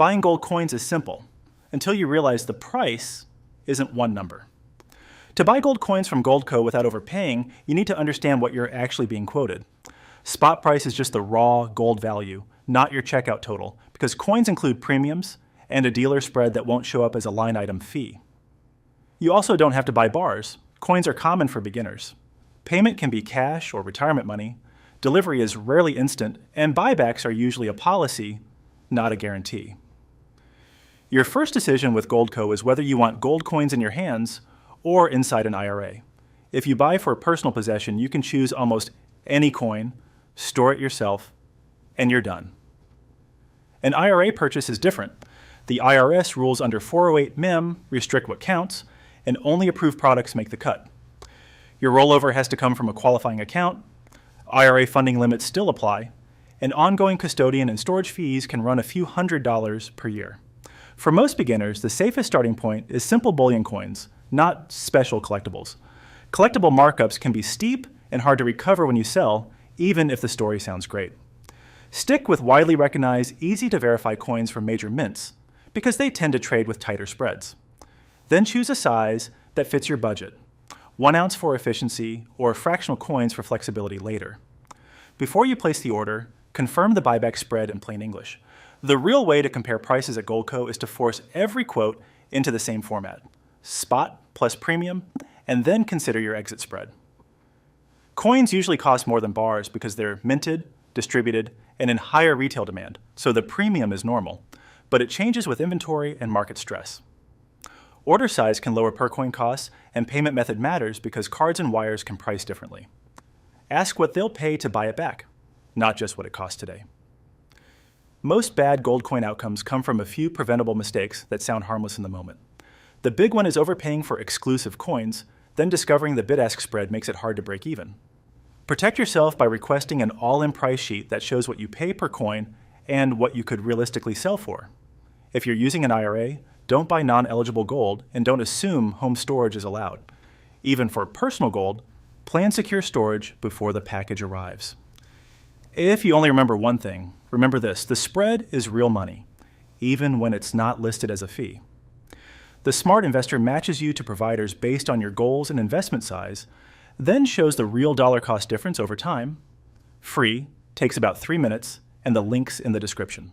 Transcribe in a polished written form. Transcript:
Buying gold coins is simple until you realize the price isn't one number. To buy gold coins from Goldco without overpaying, you need to understand what you're actually being quoted. Spot price is just the raw gold value, not your checkout total, because coins include premiums and a dealer spread that won't show up as a line item fee. You also don't have to buy bars. Coins are common for beginners. Payment can be cash or retirement money. Delivery is rarely instant, and buybacks are usually a policy, not a guarantee. Your first decision with Goldco is whether you want gold coins in your hands or inside an IRA. If you buy for personal possession, you can choose almost any coin, store it yourself, and you're done. An IRA purchase is different. The IRS rules under 408 MIM restrict what counts, and only approved products make the cut. Your rollover has to come from a qualifying account, IRA funding limits still apply, and ongoing custodian and storage fees can run a few $100s per year. For most beginners, the safest starting point is simple bullion coins, not special collectibles. Collectible markups can be steep and hard to recover when you sell, even if the story sounds great. Stick with widely recognized, easy-to-verify coins from major mints, because they tend to trade with tighter spreads. Then choose a size that fits your budget, 1 ounce for efficiency or fractional coins for flexibility later. Before you place the order, confirm the buyback spread in plain English. The real way to compare prices at Goldco is to force every quote into the same format, spot plus premium, and then consider your exit spread. Coins usually cost more than bars because they're minted, distributed, and in higher retail demand, so the premium is normal, but it changes with inventory and market stress. Order size can lower per coin costs, and payment method matters because cards and wires can price differently. Ask what they'll pay to buy it back, not just what it costs today. Most bad gold coin outcomes come from a few preventable mistakes that sound harmless in the moment. The big one is overpaying for exclusive coins, then discovering the bid-ask spread makes it hard to break even. Protect yourself by requesting an all-in price sheet that shows what you pay per coin and what you could realistically sell for. If you're using an IRA, don't buy non-eligible gold and don't assume home storage is allowed. Even for personal gold, plan secure storage before the package arrives. If you only remember one thing, remember this: the spread is real money, even when it's not listed as a fee. The smart investor matches you to providers based on your goals and investment size, then shows the real dollar cost difference over time. Free, takes about 3 minutes, and the link's in the description.